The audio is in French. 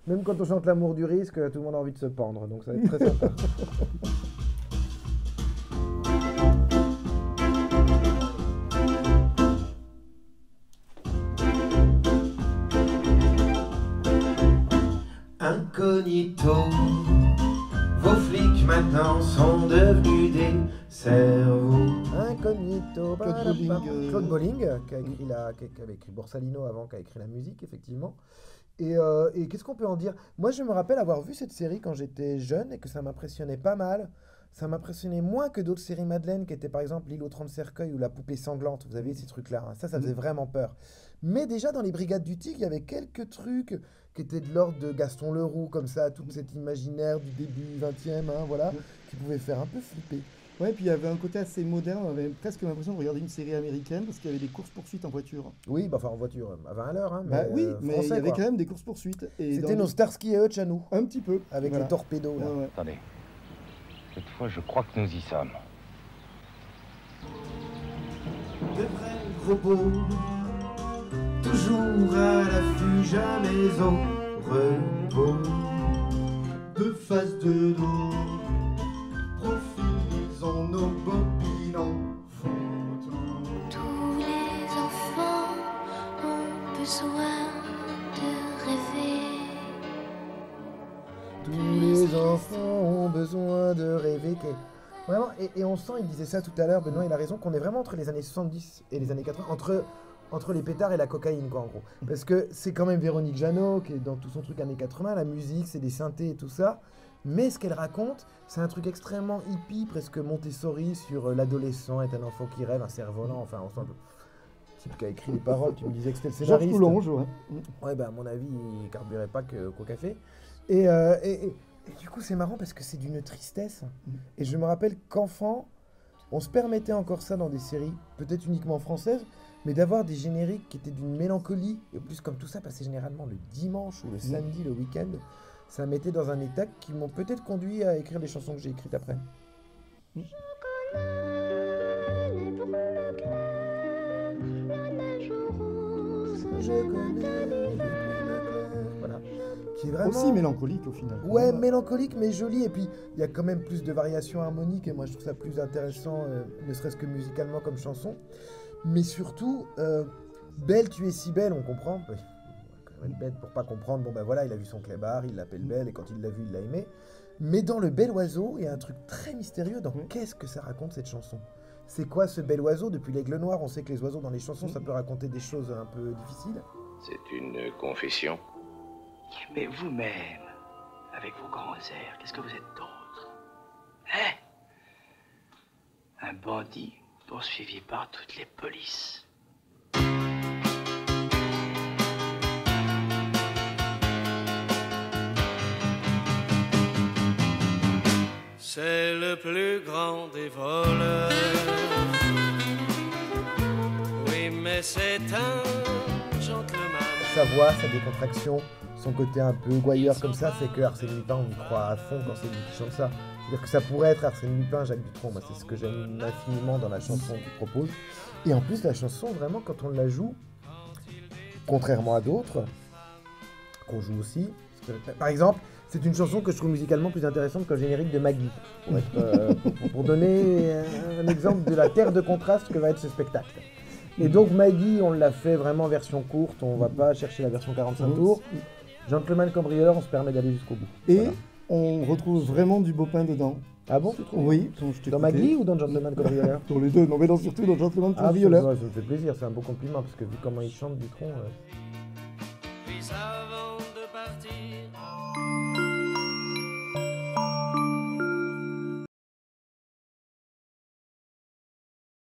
Même quand on chante l'amour du risque, tout le monde a envie de se pendre, donc ça va être très sympa. Incognito, vos flics maintenant sont devenus des cerveaux. Incognito, Claude Bolling, Claude Bolling, qui avait écrit Borsalino avant, qui a écrit la musique, effectivement. Et qu'est-ce qu'on peut en dire? Moi, je me rappelle avoir vu cette série quand j'étais jeune et que ça m'impressionnait pas mal. Ça m'impressionnait moins que d'autres séries Madeleine qui étaient par exemple L'île aux 30 cercueils ou La poupée sanglante. Vous avez ces trucs-là, hein. Ça faisait vraiment peur. Mais déjà dans les Brigades du Tigre, il y avait quelques trucs qui étaient de l'ordre de Gaston Leroux, comme ça, tout cet imaginaire du début 20e, hein, voilà, qui pouvait faire un peu flipper. Ouais, puis il y avait un côté assez moderne, on avait presque l'impression de regarder une série américaine parce qu'il y avait des courses-poursuites en voiture. Oui, bah, enfin en voiture, à 20 à l'heure, hein, Bah oui, mais il y français, avait quoi. quand même des courses-poursuites. Et C'était dans nos Starsky et Hutch à nous, Un petit peu. avec Voilà. les torpédos, là. Ouais, ouais. Attendez. Cette fois, je crois que nous y sommes. De vrais gros beaux, toujours à l'affût, jamais au repos. De face de dos, profilisons nos bobines en photo. Tous les enfants ont besoin de rêver. Tous les enfants ont besoin de rêver. Vraiment, et on sent, il disait ça tout à l'heure, Benoît, il a raison, qu'on est vraiment entre les années 70 et les années 80, entre les pétards et la cocaïne, quoi, en gros. Parce que c'est quand même Véronique Jeannot, qui est dans tout son truc années 80, la musique, c'est des synthés et tout ça. Mais ce qu'elle raconte, c'est un truc extrêmement hippie, presque Montessori, sur l'adolescent est un enfant qui rêve, un cerf-volant, enfin, on sent un peu... Le type qui a écrit les paroles, tu me disais que c'était le Georges scénariste. Coulonge, ouais. Ouais, bah à mon avis, il carburait pas qu'au café. Et du coup, c'est marrant parce que c'est d'une tristesse. Et je me rappelle qu'enfant, on se permettait encore ça dans des séries, peut-être uniquement françaises, mais d'avoir des génériques qui étaient d'une mélancolie. Et en plus, comme tout ça passait généralement le dimanche ou le samedi, le week-end, ça mettait dans un état qui m'ont peut-être conduit à écrire les chansons que j'ai écrites après. Les brumes claires, la neige rose, Je connais les plumes claires. Voilà. Qui est vraiment... Aussi mélancolique au final. Ouais, mélancolique mais joli. Et puis, il y a quand même plus de variations harmoniques. Et moi, je trouve ça plus intéressant, ne serait-ce que musicalement comme chanson. Mais surtout, Belle, tu es si belle, on comprend. Oui, quand même être bête pour pas comprendre. Bon, ben voilà, il a vu son clébard, il l'appelle Belle. Et quand il l'a vu, il l'a aimé. Mais dans Le Bel Oiseau, il y a un truc très mystérieux dans qu'est-ce que ça raconte cette chanson. C'est quoi ce bel oiseau? Depuis l'Aigle Noir, on sait que les oiseaux dans les chansons, ça peut raconter des choses un peu difficiles. C'est une confession. Mais vous-même, avec vos grands airs, qu'est-ce que vous êtes d'autre? Hein? Un bandit poursuivi par toutes les polices. C'est le plus grand des voleurs. Oui, mais c'est un gentleman. Sa voix, sa décontraction, son côté un peu gouailleur comme ça, fait que Arsène Lupin, on y croit à fond quand c'est lui qui chante ça. C'est-à-dire que ça pourrait être Arsène Lupin, Jacques Dutronc. Moi, c'est ce que j'aime infiniment dans la chanson qu'il propose. Et en plus, la chanson, vraiment, quand on la joue, contrairement à d'autres, qu'on joue aussi, parce que, par exemple, c'est une chanson que je trouve musicalement plus intéressante que le générique de Maggie. Pour donner un exemple de la terre de contraste que va être ce spectacle. Et donc Maggie, on l'a fait vraiment version courte, on va pas chercher la version 45 tours. Gentleman Cambrioleur, on se permet d'aller jusqu'au bout. Et Voilà. on retrouve vraiment du Bopin dedans. Ah bon, tu trouves? Oui, quand je t'ai Dans écouté. Maggie ou dans Gentleman Cambrioleur? Dans les deux, non mais dans, surtout dans Gentleman Ah, Cambrioleur. ça me fait plaisir, c'est un beau compliment, parce que vu comment il chante Dutronc... Puis avant